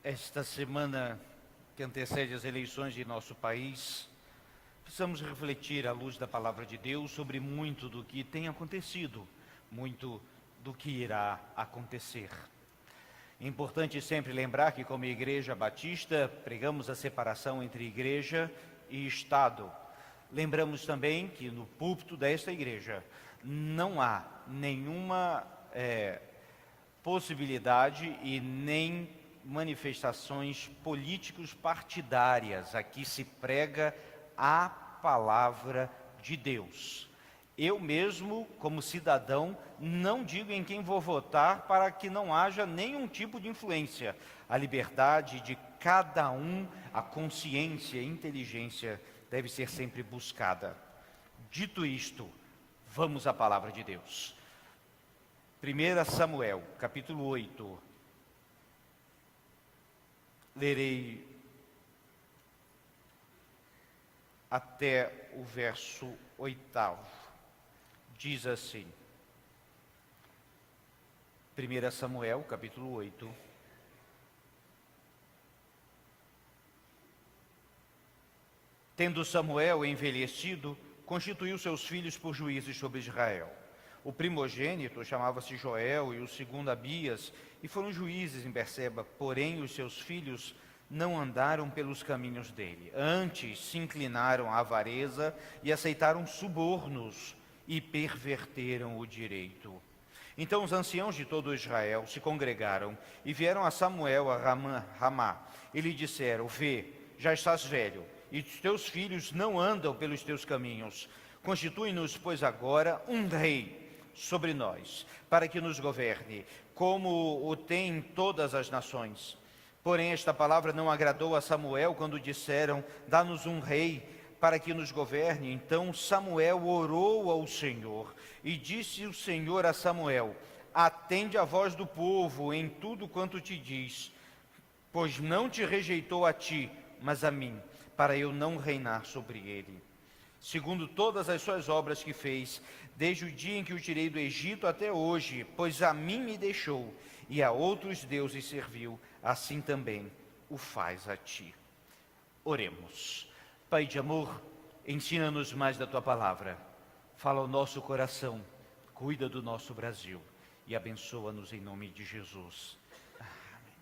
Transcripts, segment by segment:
Esta semana que antecede as eleições de nosso país, precisamos refletir à luz da Palavra de Deus sobre muito do que tem acontecido, muito do que irá acontecer. É importante sempre lembrar que, como Igreja Batista, pregamos a separação entre Igreja e Estado. Lembramos também que no púlpito desta igreja não há nenhuma possibilidade e nem manifestações políticos partidárias. Aqui se prega a palavra de Deus. Eu mesmo, como cidadão, não digo em quem vou votar para que não haja nenhum tipo de influência. A liberdade de cada um, a consciência e a inteligência deve ser sempre buscada. Dito isto, vamos à palavra de Deus. 1 Samuel, capítulo 8. Lerei até o verso 8. Diz assim, 1 Samuel, capítulo 8. Tendo Samuel envelhecido, constituiu seus filhos por juízes sobre Israel. O primogênito chamava-se Joel e o segundo Abias, e foram juízes em Berseba, porém os seus filhos não andaram pelos caminhos dele. Antes se inclinaram à avareza e aceitaram subornos e perverteram o direito. Então os anciãos de todo Israel se congregaram e vieram a Samuel a Ramá e lhe disseram: Vê, já estás velho, e os teus filhos não andam pelos teus caminhos. Constitui-nos, pois, agora um rei sobre nós, para que nos governe, como o tem todas as nações. Porém, esta palavra não agradou a Samuel quando disseram: Dá-nos um rei para que nos governe. Então Samuel orou ao Senhor, e disse o Senhor a Samuel: Atende a voz do povo em tudo quanto te diz, pois não te rejeitou a ti, mas a mim, para eu não reinar sobre ele. Segundo todas as suas obras que fez, desde o dia em que o tirei do Egito até hoje, pois a mim me deixou, e a outros deuses serviu, assim também o faz a ti. Oremos. Pai de amor, ensina-nos mais da Tua Palavra, fala ao nosso coração, cuida do nosso Brasil e abençoa-nos em nome de Jesus. Amém.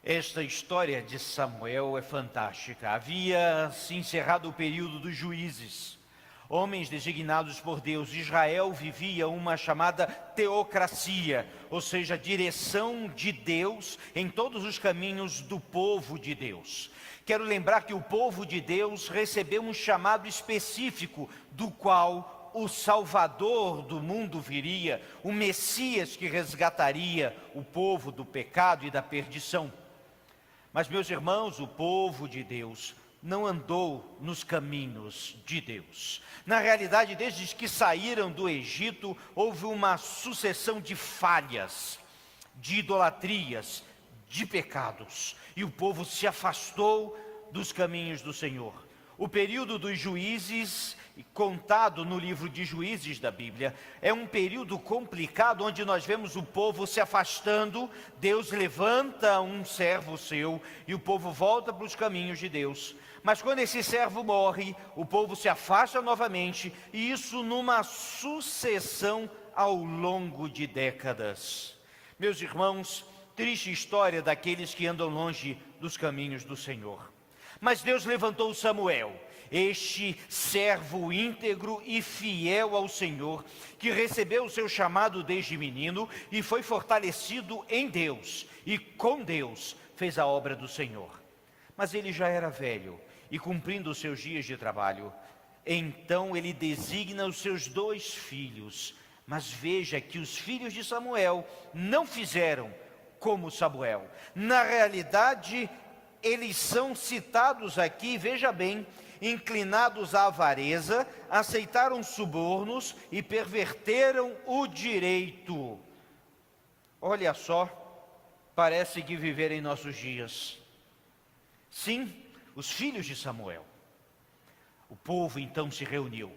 Esta história de Samuel é fantástica. Havia se encerrado o período dos juízes, homens designados por Deus. Israel vivia uma chamada teocracia, ou seja, direção de Deus em todos os caminhos do povo de Deus. Quero lembrar que o povo de Deus recebeu um chamado específico, do qual o Salvador do mundo viria, o Messias que resgataria o povo do pecado e da perdição. Mas, meus irmãos, o povo de Deus não andou nos caminhos de Deus. Na realidade, desde que saíram do Egito, houve uma sucessão de falhas, de idolatrias, de pecados, e o povo se afastou dos caminhos do Senhor. O período dos juízes, contado no livro de Juízes da Bíblia, é um período complicado, onde nós vemos o povo se afastando. Deus levanta um servo seu e o povo volta para os caminhos de Deus. Mas quando esse servo morre, o povo se afasta novamente, e isso numa sucessão ao longo de décadas. Meus irmãos, triste história daqueles que andam longe dos caminhos do Senhor. Mas Deus levantou Samuel, este servo íntegro e fiel ao Senhor, que recebeu o seu chamado desde menino e foi fortalecido em Deus, e com Deus fez a obra do Senhor. Mas ele já era velho, e cumprindo os seus dias de trabalho, então ele designa os seus 2 filhos. Mas veja que os filhos de Samuel não fizeram como Samuel. Na realidade, eles são citados aqui, veja bem, inclinados à avareza, aceitaram subornos e perverteram o direito. Olha só, parece que viver em nossos dias. Sim, os filhos de Samuel. O povo então se reuniu,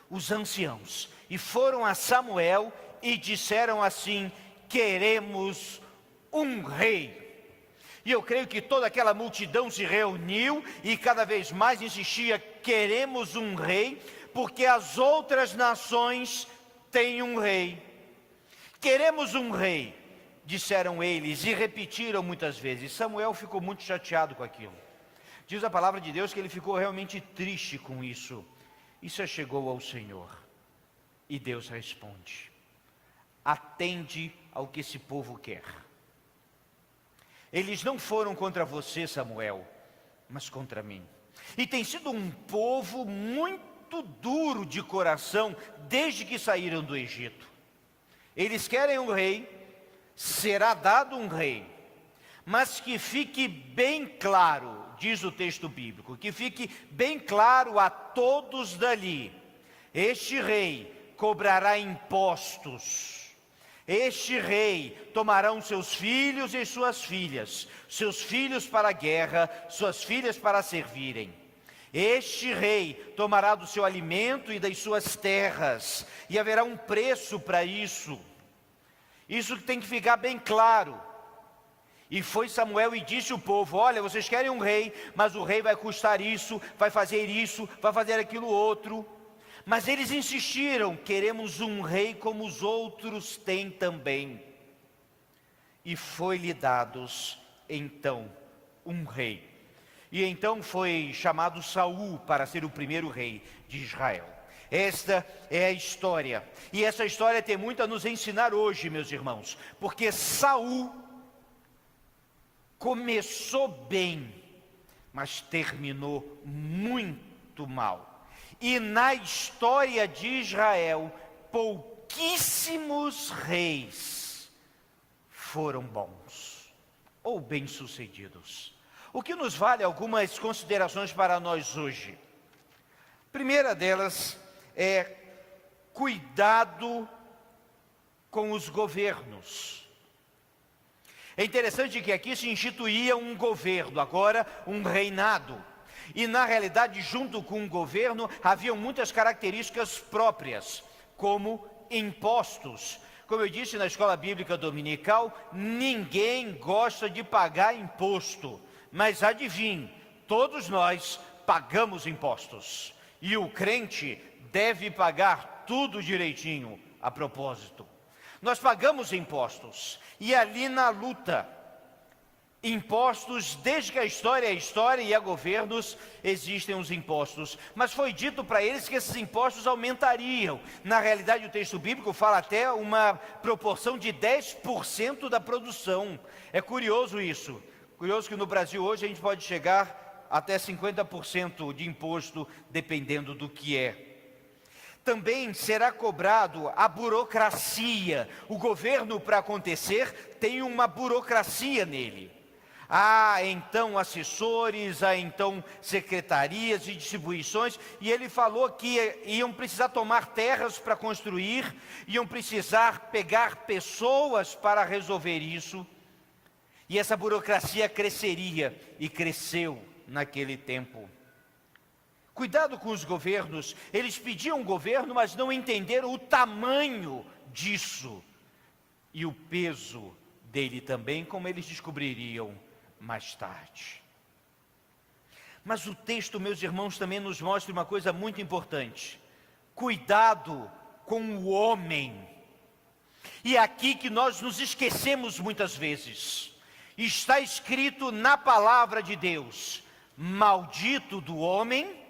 os anciãos, e foram a Samuel e disseram assim: queremos um rei. E eu creio que toda aquela multidão se reuniu e cada vez mais insistia: queremos um rei, porque as outras nações têm um rei. Queremos um rei, disseram eles e repetiram muitas vezes. Samuel ficou muito chateado com aquilo. Diz a palavra de Deus que ele ficou realmente triste com isso. E se chegou ao Senhor. E Deus responde: atende ao que esse povo quer. Eles não foram contra você, Samuel, mas contra mim. E tem sido um povo muito duro de coração desde que saíram do Egito. Eles querem um rei, será dado um rei, mas que fique bem claro, diz o texto bíblico, que fique bem claro a todos dali: este rei cobrará impostos. Este rei tomará seus filhos e suas filhas, seus filhos para a guerra, suas filhas para servirem. Este rei tomará do seu alimento e das suas terras, e haverá um preço para isso. Isso tem que ficar bem claro. E foi Samuel e disse ao povo: olha, vocês querem um rei, mas o rei vai custar isso, vai fazer aquilo outro. Mas eles insistiram: queremos um rei como os outros têm também. E foi-lhe dados então um rei. E então foi chamado Saul para ser o primeiro rei de Israel. Esta é a história. E essa história tem muito a nos ensinar hoje, meus irmãos. Porque Saul começou bem, mas terminou muito mal. E na história de Israel, pouquíssimos reis foram bons ou bem-sucedidos. O que nos vale algumas considerações para nós hoje. A primeira delas é cuidado com os governos. É interessante que aqui se instituía um governo, agora um reinado. E na realidade, junto com o governo, haviam muitas características próprias, como impostos. Como eu disse na escola bíblica dominical, ninguém gosta de pagar imposto. Mas adivinhe, todos nós pagamos impostos. E o crente deve pagar tudo direitinho, a propósito. Nós pagamos impostos. E ali na luta, impostos, desde que a história é história e há governos, existem os impostos. Mas foi dito para eles que esses impostos aumentariam. Na realidade, o texto bíblico fala até uma proporção de 10% da produção. É curioso isso. Curioso que no Brasil hoje a gente pode chegar até 50% de imposto, dependendo do que é. Também será cobrado a burocracia. O governo, para acontecer, tem uma burocracia nele. Há então assessores, há então secretarias e distribuições, e ele falou que iam precisar tomar terras para construir, iam precisar pegar pessoas para resolver isso, e essa burocracia cresceria, e cresceu naquele tempo. Cuidado com os governos, eles pediam governo, mas não entenderam o tamanho disso, e o peso dele também, como eles descobririam mais tarde. Mas o texto, meus irmãos, também nos mostra uma coisa muito importante: cuidado com o homem. E é aqui que nós nos esquecemos muitas vezes. Está escrito na palavra de Deus: maldito do homem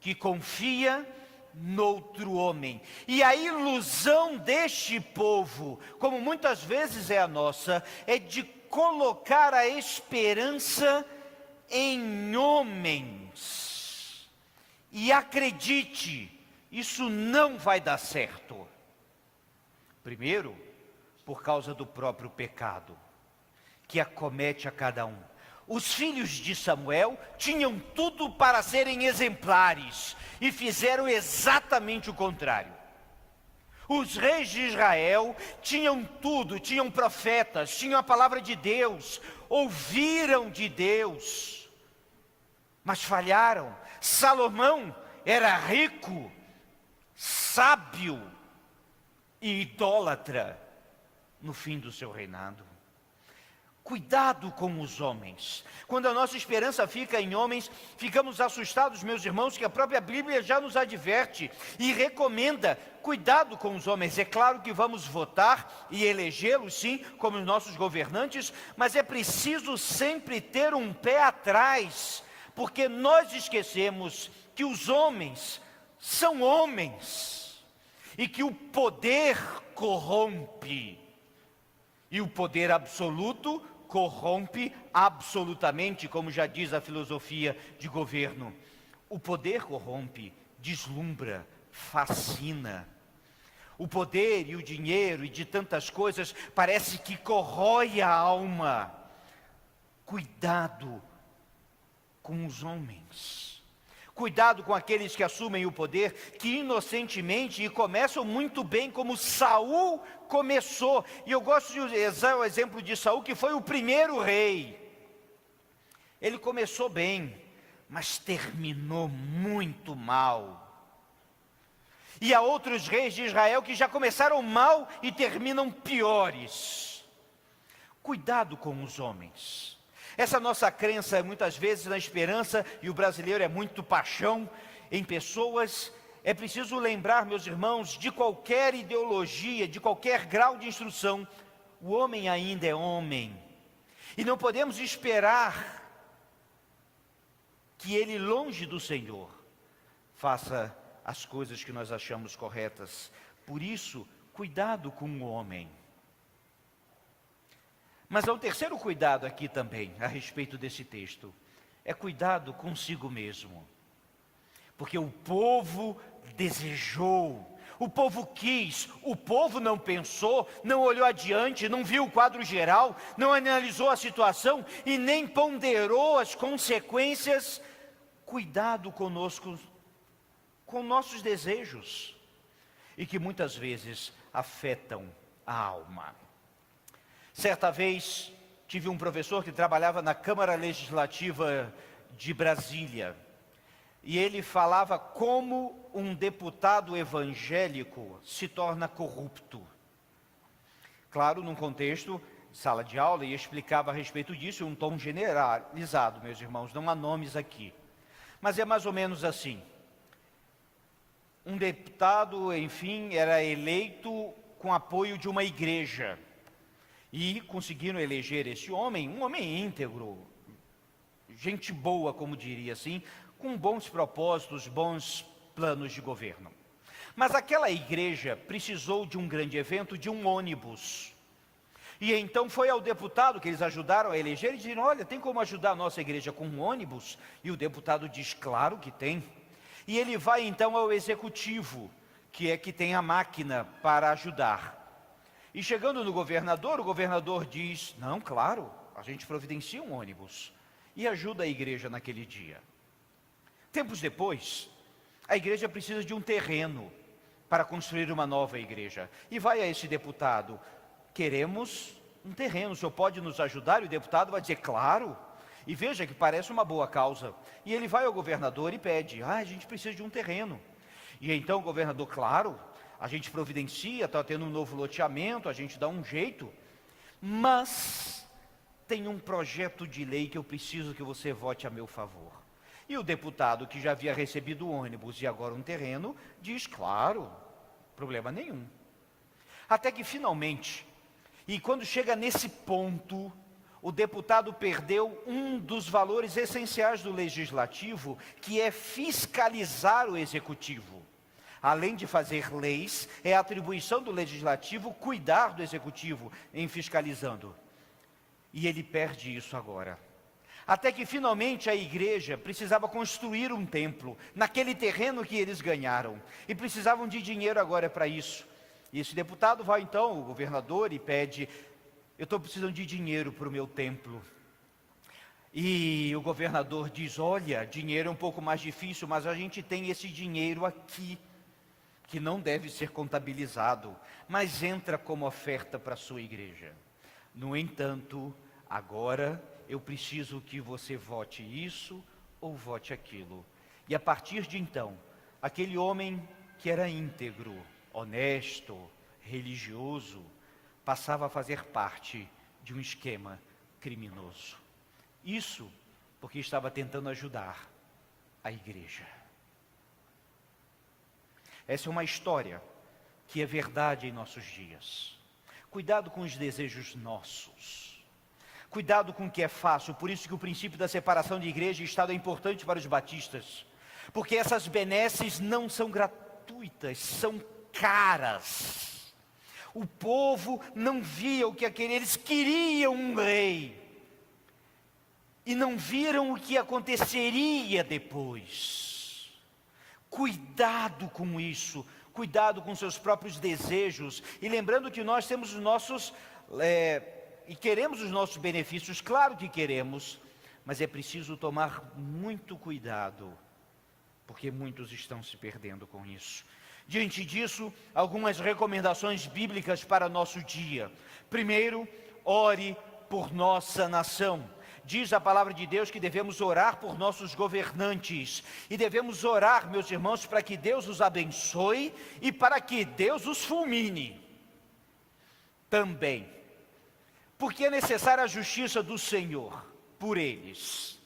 que confia noutro homem. E a ilusão deste povo, como muitas vezes é a nossa, é de colocar a esperança em homens. E acredite, isso não vai dar certo. Primeiro, por causa do próprio pecado que acomete a cada um. Os filhos de Samuel tinham tudo para serem exemplares e fizeram exatamente o contrário. Os reis de Israel tinham tudo, tinham profetas, tinham a palavra de Deus, ouviram de Deus, mas falharam. Salomão era rico, sábio e idólatra no fim do seu reinado. Cuidado com os homens. Quando a nossa esperança fica em homens, ficamos assustados, meus irmãos, que a própria Bíblia já nos adverte e recomenda cuidado com os homens. É claro que vamos votar e elegê-los, sim, como nossos governantes, mas é preciso sempre ter um pé atrás, porque nós esquecemos que os homens são homens e que o poder corrompe. E o poder absoluto corrompe absolutamente, como já diz a filosofia de governo. O poder corrompe, deslumbra, fascina. O poder e o dinheiro e de tantas coisas parece que corrói a alma. Cuidado com os homens. Cuidado com aqueles que assumem o poder, que inocentemente e começam muito bem, como Saul começou. E eu gosto de usar o exemplo de Saul, que foi o primeiro rei. Ele começou bem, mas terminou muito mal. E há outros reis de Israel que já começaram mal e terminam piores. Cuidado com os homens. Essa nossa crença, muitas vezes, na esperança, e o brasileiro é muito paixão em pessoas. É preciso lembrar, meus irmãos, de qualquer ideologia, de qualquer grau de instrução, o homem ainda é homem. E não podemos esperar que ele, longe do Senhor, faça as coisas que nós achamos corretas. Por isso, cuidado com o homem. Mas há um terceiro cuidado aqui também, a respeito desse texto. É cuidado consigo mesmo. Porque o povo desejou, o povo quis, o povo não pensou, não olhou adiante, não viu o quadro geral, não analisou a situação e nem ponderou as consequências. Cuidado conosco, com nossos desejos, e que muitas vezes afetam a alma. Certa vez, tive um professor que trabalhava na Câmara Legislativa de Brasília, e ele falava como um deputado evangélico se torna corrupto. Claro, num contexto de sala de aula, e explicava a respeito disso em um tom generalizado, meus irmãos, não há nomes aqui. Mas é mais ou menos assim. Um deputado, enfim, era eleito com apoio de uma igreja. E conseguiram eleger esse homem, um homem íntegro, gente boa, como diria assim, com bons propósitos, bons planos de governo. Mas aquela igreja precisou de um grande evento, de um ônibus. E então foi ao deputado que eles ajudaram a eleger e disseram: olha, tem como ajudar a nossa igreja com um ônibus? E o deputado diz: claro que tem. E ele vai então ao executivo, que é que tem a máquina para ajudar. E chegando no governador, o governador diz: não, claro, a gente providencia um ônibus e ajuda a igreja naquele dia. Tempos depois, a igreja precisa de um terreno para construir uma nova igreja. E vai a esse deputado: queremos um terreno, o senhor pode nos ajudar? E o deputado vai dizer: claro. E veja que parece uma boa causa. E ele vai ao governador e pede: a gente precisa de um terreno. E então o governador: claro, a gente providencia, está tendo um novo loteamento, a gente dá um jeito, mas tem um projeto de lei que eu preciso que você vote a meu favor. E o deputado, que já havia recebido o ônibus e agora um terreno, diz: claro, problema nenhum. Até que finalmente, e quando chega nesse ponto, o deputado perdeu um dos valores essenciais do legislativo, que é fiscalizar o executivo. Além de fazer leis, é atribuição do legislativo cuidar do executivo em fiscalizando. E ele perde isso agora. Até que finalmente a igreja precisava construir um templo, naquele terreno que eles ganharam. E precisavam de dinheiro agora para isso. E esse deputado vai então ao governador e pede: eu estou precisando de dinheiro para o meu templo. E o governador diz: olha, dinheiro é um pouco mais difícil, mas a gente tem esse dinheiro aqui, que não deve ser contabilizado, mas entra como oferta para a sua igreja. No entanto, agora eu preciso que você vote isso ou vote aquilo. E a partir de então, aquele homem que era íntegro, honesto, religioso, passava a fazer parte de um esquema criminoso. Isso porque estava tentando ajudar a igreja. Essa é uma história que é verdade em nossos dias. Cuidado com os desejos nossos. Cuidado com o que é fácil. Por isso que o princípio da separação de igreja e Estado é importante para os batistas. Porque essas benesses não são gratuitas, são caras. O povo não via o que eles queriam um rei. E não viram o que aconteceria depois. Cuidado com isso. Cuidado com seus próprios desejos. E lembrando que nós temos os nossos... e queremos os nossos benefícios, claro que queremos. Mas é preciso tomar muito cuidado. Porque muitos estão se perdendo com isso. Diante disso, algumas recomendações bíblicas para nosso dia. Primeiro, ore por nossa nação. Diz a palavra de Deus que devemos orar por nossos governantes. E devemos orar, meus irmãos, para que Deus os abençoe e para que Deus os fulmine. Também. Porque é necessária a justiça do Senhor por eles.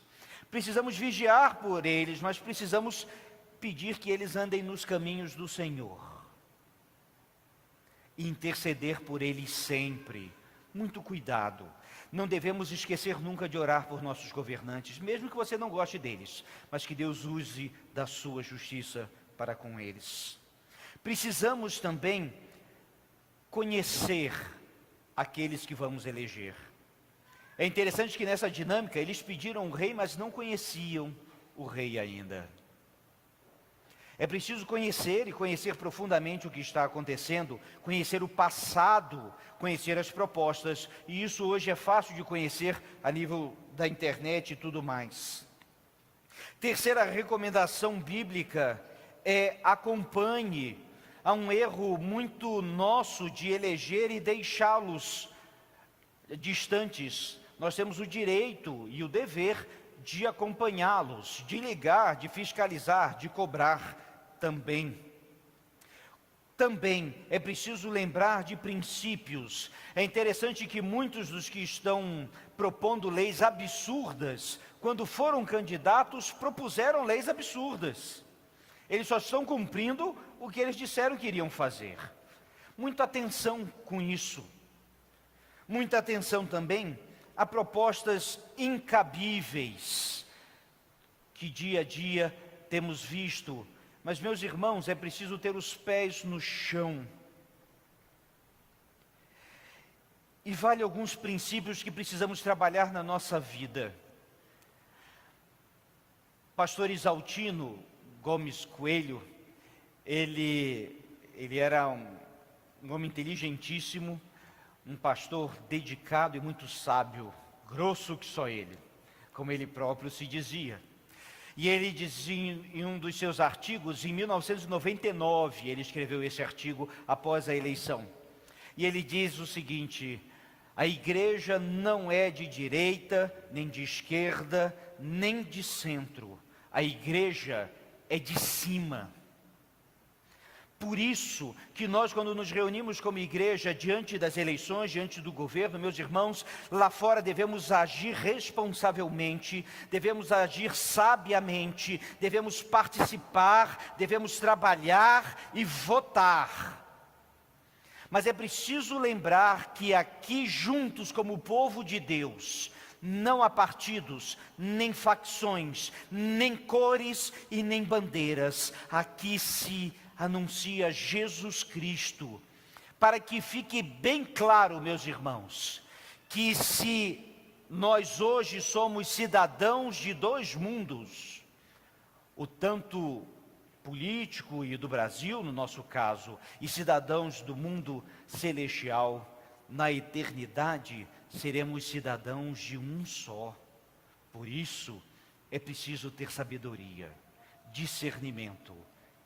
Precisamos vigiar por eles, mas precisamos pedir que eles andem nos caminhos do Senhor. E interceder por eles sempre. Muito cuidado. Não devemos esquecer nunca de orar por nossos governantes, mesmo que você não goste deles, mas que Deus use da sua justiça para com eles. Precisamos também conhecer aqueles que vamos eleger. É interessante que nessa dinâmica eles pediram um rei, mas não conheciam o rei ainda. É preciso conhecer e conhecer profundamente o que está acontecendo, conhecer o passado, conhecer as propostas, e isso hoje é fácil de conhecer a nível da internet e tudo mais. Terceira recomendação bíblica é acompanhe. Há um erro muito nosso de eleger e deixá-los distantes. Nós temos o direito e o dever de acompanhá-los, de ligar, de fiscalizar, de cobrar também. Também é preciso lembrar de princípios. É interessante que muitos dos que estão propondo leis absurdas, quando foram candidatos, propuseram leis absurdas. Eles só estão cumprindo o que eles disseram que iriam fazer. Muita atenção com isso. Muita atenção também a propostas incabíveis que dia a dia temos visto. Mas, meus irmãos, é preciso ter os pés no chão. E vale alguns princípios que precisamos trabalhar na nossa vida. Pastor Isaltino Gomes Coelho, ele era um homem inteligentíssimo, um pastor dedicado e muito sábio, grosso que só ele, como ele próprio se dizia. E ele dizia em um dos seus artigos, em 1999, ele escreveu esse artigo após a eleição. E ele diz o seguinte: a igreja não é de direita, nem de esquerda, nem de centro. A igreja é de cima. Por isso que nós, quando nos reunimos como igreja diante das eleições, diante do governo, meus irmãos, lá fora devemos agir responsavelmente, devemos agir sabiamente, devemos participar, devemos trabalhar e votar. Mas é preciso lembrar que aqui juntos como povo de Deus, não há partidos, nem facções, nem cores e nem bandeiras. Aqui se anuncia Jesus Cristo, para que fique bem claro, meus irmãos, que se nós hoje somos cidadãos de dois mundos, o tanto político e do Brasil, no nosso caso, e cidadãos do mundo celestial, na eternidade seremos cidadãos de um só. Por isso é preciso ter sabedoria, discernimento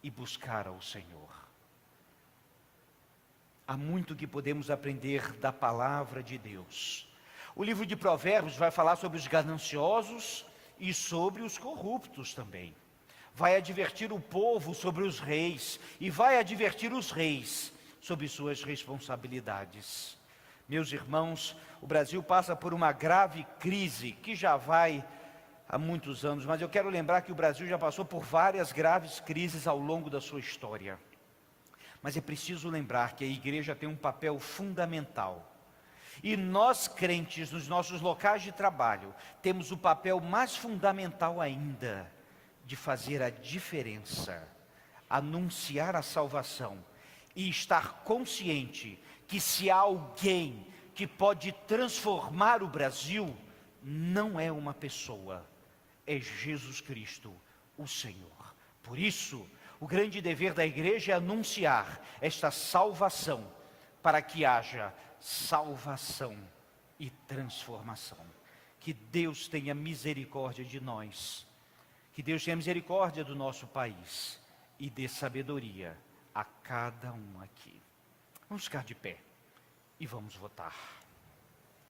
e buscar ao Senhor. Há muito que podemos aprender da palavra de Deus. O livro de Provérbios vai falar sobre os gananciosos e sobre os corruptos também. Vai advertir o povo sobre os reis e vai advertir os reis sobre suas responsabilidades. Meus irmãos, o Brasil passa por uma grave crise que já vai há muitos anos, mas eu quero lembrar que o Brasil já passou por várias graves crises ao longo da sua história. Mas é preciso lembrar que a igreja tem um papel fundamental. E nós, crentes, nos nossos locais de trabalho, temos o papel mais fundamental ainda de fazer a diferença, anunciar a salvação e estar consciente que se há alguém que pode transformar o Brasil, não é uma pessoa, é Jesus Cristo, o Senhor. Por isso, o grande dever da igreja é anunciar esta salvação, para que haja salvação e transformação. Que Deus tenha misericórdia de nós, que Deus tenha misericórdia do nosso país e dê sabedoria a cada um aqui. Vamos ficar de pé e vamos votar.